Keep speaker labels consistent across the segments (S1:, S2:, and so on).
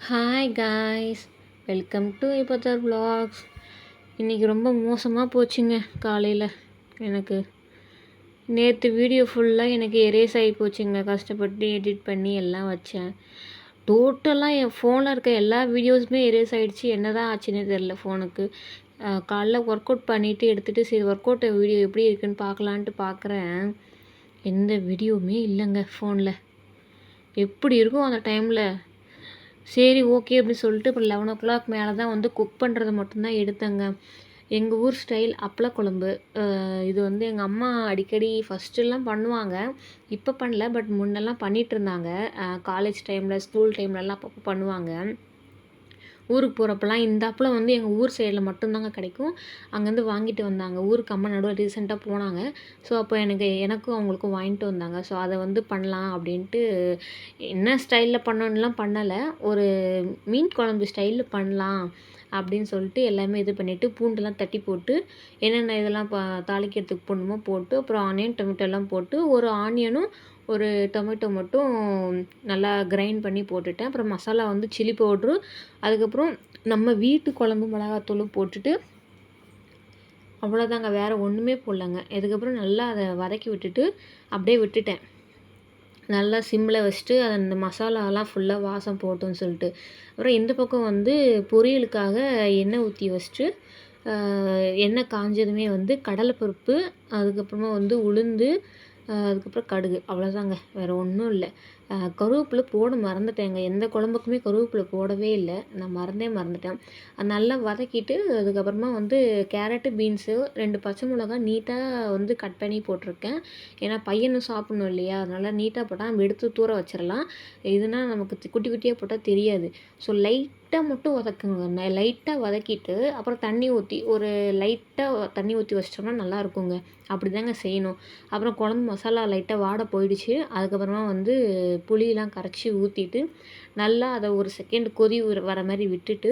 S1: Hi guys, welcome to இப்போத்தர் vlogs. இன்றைக்கி ரொம்ப மோசமாக போச்சுங்க. காலையில் எனக்கு நேற்று வீடியோ ஃபுல்லாக எனக்கு எரேஸ் ஆகி போச்சுங்க. கஷ்டப்பட்டு எடிட் பண்ணி எல்லாம் வச்சேன். டோட்டலாக என் ஃபோனில் இருக்க எல்லா வீடியோஸுமே எரேஸ் ஆகிடுச்சு. என்ன தான் ஆச்சுன்னே தெரில ஃபோனுக்கு. காலைல ஒர்க் அவுட் பண்ணிவிட்டு எடுத்துகிட்டு சரி ஒர்க் அவுட் வீடியோ எப்படி இருக்குன்னு பார்க்கலான்ட்டு பார்க்குறேன். எந்த வீடியோவுமே இல்லைங்க ஃபோனில். எப்படி இருக்கும் அந்த டைமில். சரி ஓகே அப்படின்னு சொல்லிட்டு இப்போ 11 மேலே தான் வந்து குக் பண்ணுறது மட்டும்தான் எடுத்தேங்க. எங்கள் ஊர் ஸ்டைல் அப்பள குழம்பு. இது வந்து எங்கள் அம்மா அடிக்கடி ஃபஸ்ட்டுலாம் பண்ணுவாங்க. இப்போ பண்ணல, பட் முன்னெல்லாம் பண்ணிகிட்டு இருந்தாங்க. காலேஜ் டைமில் ஸ்கூல் டைம்லலாம் அப்பப்போ பண்ணுவாங்க. ஊருக்கு போகிறப்பெல்லாம் இந்த அப்பளம் வந்து எங்கள் ஊர் சைடில் மட்டும்தாங்க கிடைக்கும். அங்கேருந்து வாங்கிட்டு வந்தாங்க. ஊருக்கு அம்மா நடுவில் ரீசெண்டாக போனாங்க. ஸோ அப்போ எனக்கும் அவங்களுக்கும் வாங்கிட்டு வந்தாங்க. ஸோ அதை வந்து பண்ணலாம் அப்படின்ட்டு என்ன ஸ்டைலில் பண்ணணும்லாம் பண்ணலை. ஒரு மீன் குழம்பு ஸ்டைலில் பண்ணலாம் அப்படின்னு சொல்லிட்டு எல்லாமே இது பண்ணிவிட்டு பூண்டெல்லாம் தட்டி போட்டு என்னென்ன இதெல்லாம் தாளிக்கிறதுக்கு போடணுமோ போட்டு அப்புறம் ஆனியன் டொமேட்டோலாம் போட்டு ஒரு ஆனியனும் ஒரு டொமேட்டோ மட்டும் நல்லா கிரைண்ட் பண்ணி போட்டுட்டேன். அப்புறம் மசாலா வந்து சில்லி பவுட்ரு, அதுக்கப்புறம் நம்ம வீட்டு குழம்பு மிளகாத்தூளும் போட்டுட்டு அவ்வளோதாங்க. வேறு ஒன்றுமே போடலங்க. இதுக்கப்புறம் நல்லா அதை வதக்கி விட்டுட்டு அப்படியே விட்டுட்டேன். நல்லா சிம்மில் வச்சுட்டு அந்த மசாலாலாம் ஃபுல்லாக வாசம் போட்டோன்னு சொல்லிட்டு அப்புறம் இந்த பக்கம் வந்து பொரியலுக்காக எண்ணெய் ஊற்றி வச்சுட்டு எண்ணெய் காஞ்சதுமே வந்து கடலைப்பருப்பு, அதுக்கப்புறமா வந்து உளுந்து, அதுக்கப்புறம் கடுகு, அவ்வளோதாங்க. வேறு ஒன்றும் இல்லை. கருவேப்பிலை போட மறந்துட்டேங்க. எந்த குழம்புக்குமே கருவேப்பிலை போடவே இல்லை. நான் மறந்துட்டேன். அது நல்லா வதக்கிட்டு அதுக்கப்புறமா வந்து கேரட்டு, பீன்ஸு, 2 பச்சை மிளகா நீட்டாக வந்து கட் பண்ணி போட்டிருக்கேன். ஏன்னா பையனும் சாப்பிட்ணும் இல்லையா, அதனால் நீட்டாக போட்டால் நம்ம எடுத்து தூர வச்சிடலாம். இதுனா நமக்கு குட்டி குட்டியாக போட்டால் தெரியாது. ஸோ லைட்டாக மட்டும் வதக்குங்க. லைட்டாக வதக்கிட்டு அப்புறம் தண்ணி ஊற்றி ஒரு லைட்டாக தண்ணி ஊற்றி வச்சிட்டோம்னா நல்லாயிருக்குங்க. அப்படி தாங்க செய்யணும். அப்புறம் குழம்பு மசாலா லைட்டாக வாட போயிடுச்சு. அதுக்கப்புறமா வந்து புளியெலாம் கரைச்சி ஊற்றிட்டு நல்லா அதை ஒரு செகண்ட் கொதி வர மாதிரி விட்டுட்டு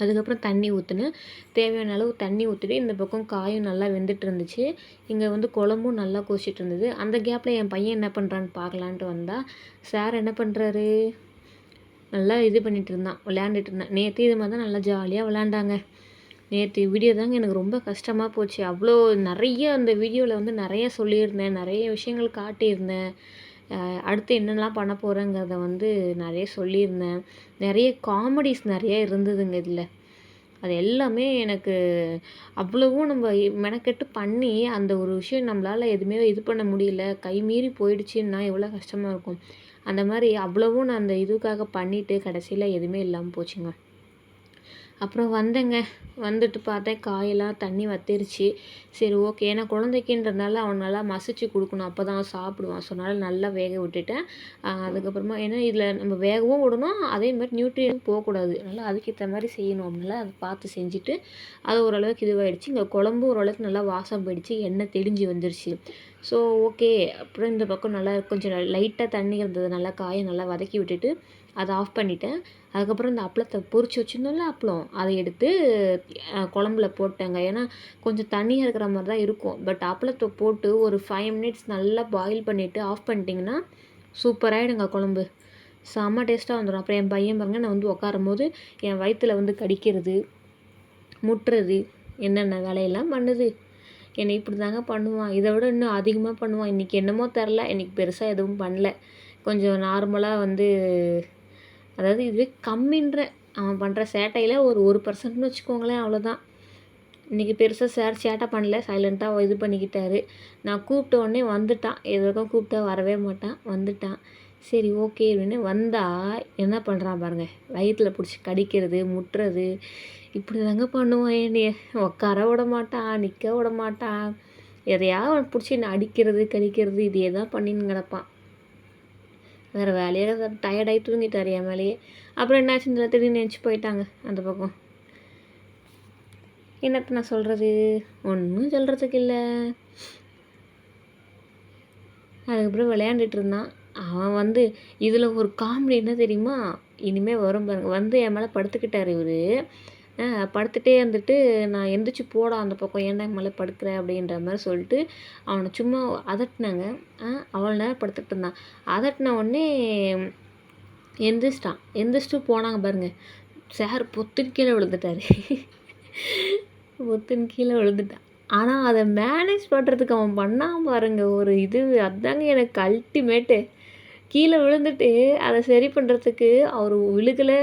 S1: அதுக்கப்புறம் தண்ணி ஊற்றினேன். தேவையான அளவு தண்ணி ஊற்றிட்டு இந்த பக்கம் காயும் நல்லா வெந்துட்டு இருந்துச்சு. இங்கே வந்து குழம்பும் நல்லா கொதிச்சிட்டு இருந்தது. அந்த கேப்பில் என் பையன் என்ன பண்ணுறான்னு பார்க்கலான்ட்டு வந்தால் சார் என்ன பண்ணுறாரு, நல்லா இது பண்ணிகிட்டு இருந்தான், விளையாண்டுட்டு இருந்தான். நேற்று இது மாதிரி தான் நல்லா ஜாலியாக விளையாண்டாங்க. நேற்று வீடியோ தாங்க எனக்கு ரொம்ப கஷ்டமாக போச்சு. அவ்வளோ நிறைய அந்த வீடியோவில் வந்து நிறைய சொல்லியிருந்தேன், நிறைய விஷயங்கள் காட்டியிருந்தேன். அடுத்து என்னெல்லாம் பண்ண போகிறேங்கிறத வந்து நிறைய சொல்லியிருந்தேன். நிறைய காமெடிஸ் நிறைய இருந்ததுங்க இதில். அது எல்லாமே எனக்கு அவ்வளவும் நம்ம மெனக்கெட்டு பண்ணி அந்த ஒரு விஷயம் நம்மளால் எதுவுமே இது பண்ண முடியல, கை மீறி போயிடுச்சுன்னா எவ்வளோ கஷ்டமாக இருக்கும். அந்த மாதிரி அவ்வளவும் நான் அந்த இதுக்காக பண்ணிவிட்டு கடைசியில் எதுவுமே இல்லாமல் போச்சுங்க. அப்புறம் வந்தேங்க. வந்துட்டு பார்த்தேன் காயெல்லாம் தண்ணி வற்றிருச்சு. சரி ஓகே, ஏன்னா குழந்தைக்குன்றதுனால அவன் நல்லா மசிச்சு கொடுக்கணும், அப்போ தான் சாப்பிடுவான். ஸோ அதனால் நல்லா வேக விட்டுட்டேன். அதுக்கப்புறமா ஏன்னா இதில் நம்ம வேகவும் விடணும், அதே மாதிரி நியூட்ரியன்ட் போகக்கூடாது. அதனால் அதுக்கேற்ற மாதிரி செய்யணும். அப்படினால அதை பார்த்து செஞ்சுட்டு அது ஓரளவுக்கு இதுவாகிடுச்சு. இங்கே குழம்பு ஓரளவுக்கு நல்லா வாசம் போயிடுச்சு, எண்ணெய் தெளிஞ்சு வந்துருச்சு. So okay. அப்புறம் இந்த பக்கம் நல்லா கொஞ்சம் லைட்டாக தண்ணி இருந்தது, நல்லா காயை நல்லா வதக்கி விட்டுட்டு அதை ஆஃப் பண்ணிட்டேன். அதுக்கப்புறம் இந்த அப்பளத்தை பொரிச்சு வச்சுருந்தோம்ல அப்பளம், அதை எடுத்து குழம்புல போட்டேங்க. ஏன்னா கொஞ்சம் தண்ணியாக இருக்கிற மாதிரி தான் இருக்கும். பட் அப்பளத்தை போட்டு ஒரு 5 மினிட்ஸ் நல்லா பாயில் பண்ணிவிட்டு ஆஃப் பண்ணிட்டிங்கன்னா சூப்பராகிடுங்க குழம்பு. செம்ம டேஸ்ட்டாக வந்துடும். அப்புறம் என் பையன் பாருங்க, நான் வந்து உட்காரும் போது என் வயிற்றில் வந்து கடிக்கிறது, முட்டுறது, என்னென்ன வேலையெல்லாம் பண்ணுது. என்னை இப்படி தாங்க பண்ணுவான். இதை விட இன்னும் அதிகமாக பண்ணுவான். இன்றைக்கி என்னமோ தெரில, இன்றைக்கி பெருசாக எதுவும் பண்ணல. கொஞ்சம் நார்மலாக வந்து அதாவது இதுவே கம்மின்ற அவன் பண்ணுற சேட்டையில் ஒரு 1%ன்னு வச்சுக்கோங்களேன், அவ்வளோதான். இன்றைக்கி பெருசாக சேட்டை பண்ணல, சைலண்ட்டாக இது பண்ணிக்கிட்டாரு. நான் கூப்பிட்ட உடனே வந்துட்டான். எதுக்கும் கூப்பிட்டா வரவே மாட்டான், வந்துட்டான். சரி ஓகே அப்படின்னு வந்தால் என்ன பண்ணுறான் பாருங்கள், வயிற்றில் பிடிச்சி கடிக்கிறது, முட்டுறது, இப்படி தாங்க பண்ணுவான். என்னைய உட்கார விட மாட்டான், நிற்க விட மாட்டான், எதையாவது பிடிச்சி என்ன அடிக்கிறது கடிக்கிறது, இதையே தான் பண்ணின்னு கிடப்பான். வேறு வேலையாக டயர்டாகி தூங்கிட்டார் என் மேலேயே. அப்புறம் என்னாச்சுன்னு திடீர்னு நினச்சி போயிட்டாங்க அந்த பக்கம். என்னத்த நான் சொல்கிறது, ஒன்றும் சொல்கிறதுக்கு இல்லை. அதுக்கப்புறம் விளையாண்டுட்டு இருந்தான். அவன் வந்து இதில் ஒரு காமெடி என்ன தெரியுமா, இனிமேல் வரும் பாருங்க. வந்து என் மேலே படுத்துக்கிட்டார் இவர். படுத்துகிட்டே இருந்துட்டு நான் எந்திரிச்சு போடா அந்த பக்கம், ஏன்டா என் மேலே படுக்கிற அப்படின்ற மாதிரி சொல்லிட்டு அவனை சும்மா அதட்டினாங்க. அவ்வளோ நேரம் படுத்துக்கிட்டு இருந்தான். அதட்டின உடனே எந்திரிச்சிட்டு போனாங்க பாருங்க. சார் பொத்துன்னு கீழே விழுந்துட்டாரு. பொத்துன்னு கீழே விழுந்துட்டான். ஆனால் அதை மேனேஜ் பண்ணுறதுக்கு அவன் பண்ணான் பாருங்க ஒரு இது. அதாங்க எனக்கு அல்டிமேட்டு. கீழே விழுந்துட்டு அதை சரி பண்ணுறதுக்கு அவர் விழுகலை,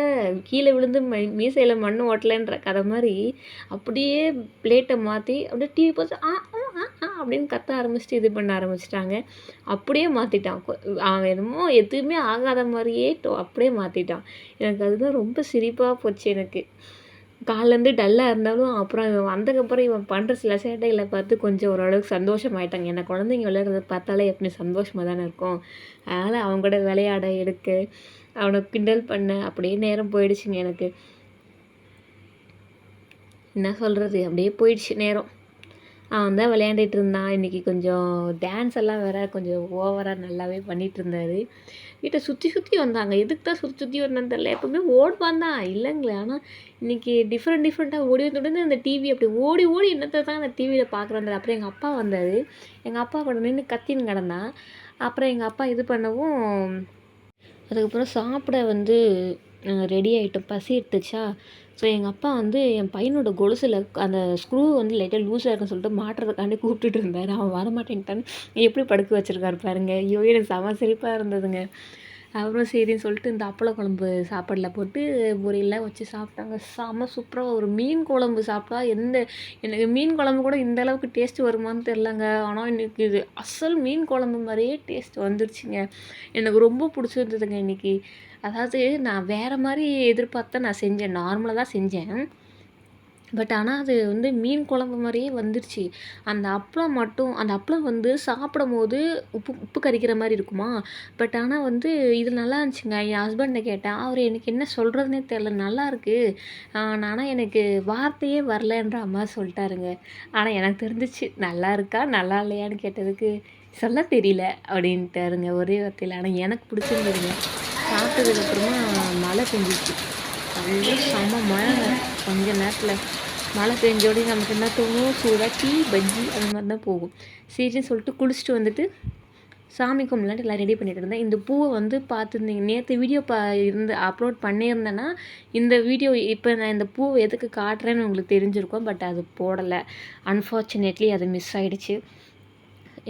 S1: கீழே விழுந்து மீசையில் மண் ஓட்டலைன்ற கதை மாதிரி அப்படியே பிளேட்டை மாற்றி அப்படியே டிவி பார்த்து ஆ ஆ ஆ ஆ அப்படின்னு கத்த ஆரம்பிச்சிட்டு இது பண்ண ஆரம்பிச்சிட்டாங்க. அப்படியே மாற்றிட்டான். அவன் என்னமோ எதுவுமே ஆகாத மாதிரியே அப்படியே மாற்றிட்டான். எனக்கு அதுதான் ரொம்ப சிரிப்பாக போச்சு எனக்கு. காலேருந்து டல்லாக இருந்தாலும் அப்புறம் இவன் வந்ததுக்கப்புறம் இவன் பண்ணுற சில சேட்டைகளை பார்த்து கொஞ்சம் ஓரளவுக்கு சந்தோஷமாயிட்டாங்க. ஏன்னா குழந்தைங்க விளையாடுறத பார்த்தாலே எப்பவுமே சந்தோஷமாக தானே இருக்கும். அதனால் அவங்க கூட விளையாட எடுக்க அவனை கிண்டல் பண்ண அப்படியே நேரம் போயிடுச்சுங்க எனக்கு. என்ன சொல்கிறது, அப்படியே போயிடுச்சு நேரம். அவன் தான் விளையாண்டுட்டு இருந்தான். இன்றைக்கி கொஞ்சம் டான்ஸ் எல்லாம் வேறு கொஞ்சம் ஓவராக நல்லாவே பண்ணிகிட்டு இருந்தார். வீட்டை சுற்றி சுற்றி வந்தாங்க. எதுக்கு தான் சுற்றி சுற்றி வந்தான்னு தெரியல. எப்போவுமே ஓடுவான் தான் இல்லைங்களே. ஆனால் இன்றைக்கி டிஃப்ரெண்ட்டாக ஓடி வந்து அந்த டிவி அப்படி ஓடி ஓடி என்னத்தை தான் அந்த டிவியில் பார்க்குறாங்க. அப்புறம் எங்கள் அப்பா வந்தார். எங்கள் அப்பா கூட நின்று கத்தின்னு கிடந்தான். அப்புறம் எங்கள் அப்பா இது பண்ணவும் அதுக்கப்புறம் சாப்பிட வந்து ரெடி ஆகிட்டோம். பசி எடுத்துச்சா. ஸோ எங்கள் அப்பா வந்து என் பையனோட கொலுசில் அந்த ஸ்க்ரூ வந்து லைட்டாக லூஸாக இருக்குன்னு சொல்லிட்டு மாட்டுறதுக்காண்டி கூப்பிட்டுட்டு இருந்தார். அவன் வரமாட்டேன்ட்டான்னு எப்படி படுக்க வச்சுருக்காரு பாருங்க. ஐயோ எனக்கு செம சிரிப்பாக இருந்ததுங்க. அப்புறம் சரின்னு சொல்லிட்டு இந்த அப்பள குழம்பு சாப்பாடில் போட்டு பொரியல்லாம் வச்சு சாப்பிட்டாங்க. செம சூப்பராக ஒரு மீன் குழம்பு சாப்பிட்டா எனக்கு மீன் குழம்பு கூட இந்த அளவுக்கு டேஸ்ட் வருமானு தெரிலங்க. ஆனால் இன்றைக்கி இது அசல் மீன் குழம்பு மாதிரியே டேஸ்ட் வந்துருச்சுங்க. எனக்கு ரொம்ப பிடிச்சிருந்ததுங்க இன்றைக்கி. அதாவது நான் வேறு மாதிரி எதிர்பார்த்து நான் செஞ்சேன். நார்மலாக தான் செஞ்சேன். பட் ஆனால் அது வந்து மீன் குழம்பு மாதிரியே வந்துருச்சு. அந்த அப்பளம் வந்து சாப்பிடும்போது உப்பு கரிக்கிற மாதிரி இருக்குமா. பட் ஆனால் வந்து இது நல்லா இருந்துச்சுங்க. என் ஹஸ்பண்டை கேட்டேன். அவர் எனக்கு என்ன சொல்கிறதுனே தெரில. நல்லாயிருக்கு, ஆனால் எனக்கு வார்த்தையே வரலன்ற மாதிரி சொல்லிட்டாருங்க. ஆனால் எனக்கு தெரிஞ்சிச்சு நல்லா இருக்கா நல்லா இல்லையான்னு கேட்டதுக்கு சொல்ல தெரியல அப்படின்ட்டாருங்க ஒரே வார்த்தையில். ஆனால் எனக்கு பிடிச்சிருந்ததுங்க. சாப்பிட்டதுக்கப்புறமா மழை பெஞ்சிச்சு. நல்லா செம மழைங்க. கொஞ்ச நேரத்தில் மழை பெஞ்சோடனே நமக்கு என்ன தோணும், சூடாக டீ பஜ்ஜி அந்த மாதிரி தான் போகும். சரின்னு சொல்லிட்டு குளிச்சுட்டு வந்துட்டு சாமி கும்பிடலான்ட்டு எல்லாம் ரெடி பண்ணிட்டு இருந்தேன். இந்த பூவை வந்து பார்த்துருந்தீங்க. நேற்று வீடியோ அப்லோட் பண்ணியிருந்தேன்னா இந்த வீடியோ இப்போ நான் இந்த பூவை எதுக்கு காட்டுறேன்னு உங்களுக்கு தெரிஞ்சிருக்கோம். பட் அது போடலை. அன்ஃபார்ச்சுனேட்லி அது மிஸ் ஆகிடுச்சு.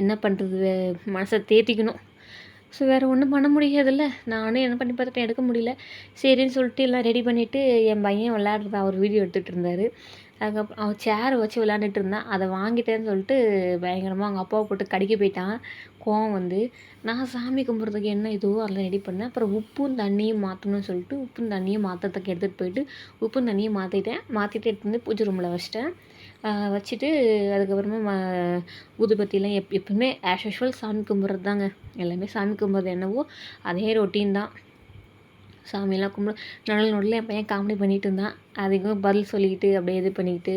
S1: என்ன பண்ணுறது, மனசை தேத்திக்கணும். ஸோ வேறு ஒன்றும் பண்ண முடியாதுல்ல. நானும் என்ன பண்ணி பார்த்துட்டேன், எடுக்க முடியல. சரின்னு சொல்லிட்டு எல்லாம் ரெடி பண்ணிவிட்டு என் பையன் விளையாடுறதா அவர் வீடியோ எடுத்துகிட்டு இருந்தார். அதுக்கப்புறம் அவன் சேரை வச்சு விளையாண்டுட்டு இருந்தான். அதை வாங்கிட்டேன்னு சொல்லிட்டு பயங்கரமாக அவங்க அப்பாவை போட்டு கடிக்க போயிட்டான். கோவம் வந்து நான் சாமி கும்பிட்றதுக்கு என்ன இதுவோ அதெல்லாம் ரெடி பண்ணேன். அப்புறம் உப்பும் தண்ணியும் மாற்றணும்னு சொல்லிட்டு உப்பும் தண்ணியும் மாற்றத்துக்கு எடுத்துகிட்டு போயிட்டு உப்பும் தண்ணியும் மாற்றிட்டு எடுத்து வந்து பூஜை ரூமில் வச்சிட்டேன். வச்சுட்டு அதுக்கப்புறமா ஊதுபத்திலாம் எப்பவுமே ஆஸ் யூஷுவல் சாமி கும்பிட்றது தாங்க. எல்லாமே சாமி கும்பிட்றது என்னவோ அதே ரொட்டீன் தான். சாமியெல்லாம் கும்பிட நடுவில் என் பையன் காமெடி பண்ணிகிட்டு இருந்தான். அதுக்கும் பதில் சொல்லிக்கிட்டு அப்படியே இது பண்ணிக்கிட்டு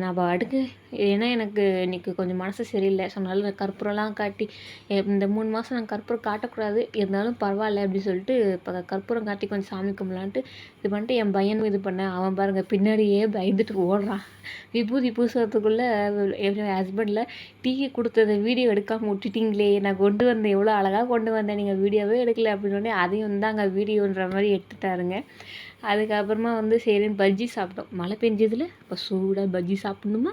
S1: நான் பாட்டுக்கு ஏன்னா எனக்கு இன்றைக்கி கொஞ்சம் மனசு சரியில்லை. ஸோ அதனால கற்பூரம்லாம் காட்டி இந்த 3 மாதம் நான் கற்பூரம் காட்டக்கூடாது, இருந்தாலும் பரவாயில்ல அப்படின்னு சொல்லிட்டு இப்போ கற்பூரம் காட்டி கொஞ்சம் சாமி கும்பிடலான்ட்டு இது பண்ணிட்டு என் பையனும் இது பண்ணேன். அவன் பாருங்கள் பின்னாடியே பயந்துட்டு ஓடுறான். விபூதி பூசுறதுக்குள்ளே என் ஹஸ்பண்டில் டீ கொடுத்ததை வீடியோ எடுக்காமல் விட்டுட்டிங்களே, நான் கொண்டு வந்தேன் எவ்வளோ அழகாக கொண்டு வந்தேன், நீங்கள் வீடியோவே எடுக்கலை அப்படின்னோடனே அதையும் தாங்க வீடியோன்ற மாதிரி எடுத்துட்டாருங்க. அதுக்கப்புறமா வந்து சரின்னு பஜ்ஜி சாப்பிட்டோம். மழை பெஞ்சதில் இப்போ சூடாக பஜ்ஜி சாப்பிட்ணுமா,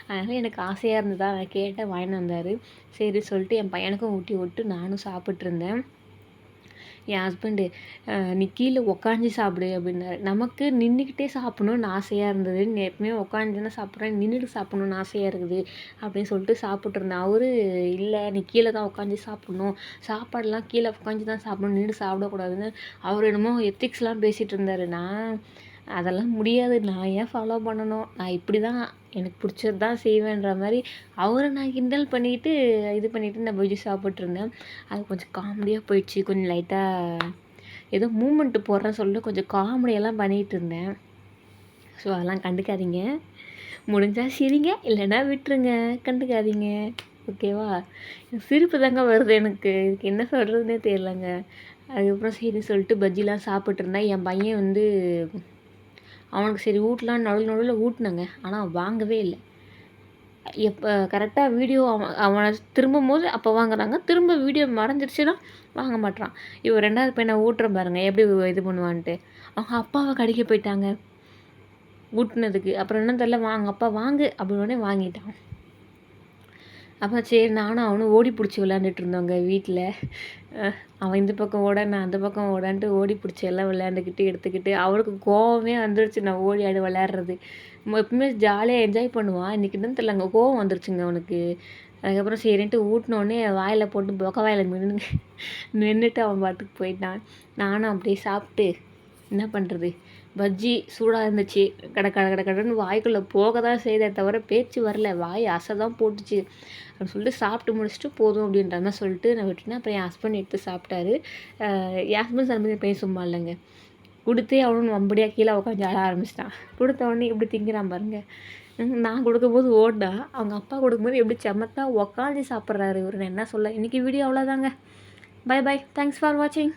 S1: அதனால் எனக்கு ஆசையாக இருந்ததா நான் கேட்டேன், வாங்கிட்டு வந்தார். சரி சொல்லிட்டு என் பையனுக்கும் ஊட்டி விட்டு நானும் சாப்பிட்ருந்தேன். என் ஹஸ்பண்டு நீ கீழே உக்காஞ்சி சாப்பிடு அப்படின்னாரு. நமக்கு நின்றுக்கிட்டே சாப்பிட்ணுன்னு ஆசையாக இருந்தது. எப்பவுமே உக்காந்துன்னா சாப்பிட்றேன், நின்றுட்டு சாப்பிட்ணுன்னு ஆசையாக இருக்குது அப்படின்னு சொல்லிட்டு சாப்பிட்ருந்தேன். அவர் இல்லை நீ கீழே தான் உட்காந்து சாப்பிட்ணும், சாப்பாடெலாம் கீழே உட்காந்து தான் சாப்பிட்ணும், நின்று சாப்பிடக்கூடாதுன்னு அவர் என்னமோ எத்திக்ஸ்லாம் பேசிகிட்டு இருந்தார். நான் அதெல்லாம் முடியாது, நான் ஏன் ஃபாலோ பண்ணணும், நான் இப்படி தான் எனக்கு பிடிச்சது தான் செய்வேன்ற மாதிரி அவரை நான் கிண்டல் பண்ணிவிட்டு இது பண்ணிவிட்டு நான் பஜ்ஜி சாப்பிட்ருந்தேன். அது கொஞ்சம் காமெடியாக போயிடுச்சு. கொஞ்சம் லைட்டாக ஏதோ மூமெண்ட்டு போடுறேன்னு சொல்லிட்டு கொஞ்சம் காமெடியெல்லாம் பண்ணிகிட்டு இருந்தேன். ஸோ அதெல்லாம் கண்டுக்காதீங்க. முடிஞ்சால் சிரிங்க, இல்லைன்னா விட்டுருங்க, கண்டுக்காதீங்க. ஓகேவா? சிரிப்பு தாங்க வருது எனக்கு. இதுக்கு என்ன சொல்கிறதுனே தெரியலங்க. அதுக்கப்புறம் சரின்னு சொல்லிட்டு பஜ்ஜிலாம் சாப்பிட்ருந்தேன். என் பையன் வந்து அவனுக்கு சரி ஊட்டலான்னு நடுவில் ஊட்டினேங்க. ஆனால் வாங்கவே இல்லை. எப்போ கரெக்டாக வீடியோ அவனை திரும்பும்போது அப்போ வாங்குறாங்க. திரும்ப வீடியோ மறைஞ்சிருச்சுன்னா வாங்க மாட்றான். இவன் 2வது பையன ஊட்டுறேன் பாருங்க எப்படி இது பண்ணுவான்ட்டு. அவங்க அப்பாவ கடிக்க போயிட்டாங்க. ஊட்டுனதுக்கு. அப்புறம் என்னன்னு தெரியல வாங்க அப்பா வாங்கு அப்படின்னோடனே வாங்கிட்டான். அப்போ சரி நானும் அவனும் ஓடி பிடிச்சி விளையாண்டுட்டு இருந்தோங்க வீட்டில். அவன் இந்த பக்கம் ஓட நான் அந்த பக்கம் ஓடான்ட்டு ஓடி பிடிச்சி எல்லாம் விளையாண்டுக்கிட்டு எடுத்துக்கிட்டு அவனுக்கு கோவமே வந்துருச்சு நான் ஓடி ஆடி விளையாடுறது. எப்பவுமே ஜாலியாக என்ஜாய் பண்ணுவான். இன்றைக்கி என்னன்னு தெரியல அங்கே கோவம் வந்துருச்சுங்க அவனுக்கு. அதுக்கப்புறம் சரின்ட்டு ஊட்டினோடனே வாயில் போட்டு பொக்க வாயில் நின்றுட்டு அவன் பாட்டுக்கு போயிட்டான். நானும் அப்படியே சாப்பிட்டு என்ன பண்ணுறது பஜ்ஜி சூடாக இருந்துச்சு. கடன்னு வாய்க்குள்ளே போக தான் செய்தே தவிர பேச்சு வரல. வாய் அசை தான் போட்டுச்சு. அப்படின்னு சொல்லிட்டு சாப்பிட்டு முடிச்சுட்டு போதும் அப்படின்ற மாதிரி சொல்லிட்டு நான் விட்டுட்டேன். அப்புறம் என் ஹஸ்பண்ட் எடுத்து சாப்பிட்டாரு. என் ஹஸ்பண்ட் சாப்பிட்டு பையன் சும்மா இல்லைங்க. கொடுத்தே அவனும் வம்படியாக கீழே உட்காந்து ஆட ஆரம்பிச்சிட்டான். கொடுத்த உடனே இப்படி திங்கிறான் பாருங்க. நான் கொடுக்கும்போது ஓடா அவங்க அப்பா கொடுக்கும்போது எப்படி செமத்தா உக்காந்து சாப்பிட்றாரு இவர். என்ன சொல்ல. இன்றைக்கி வீடியோ அவ்வளோதாங்க. By by. தேங்க்ஸ் ஃபார் வாட்சிங்.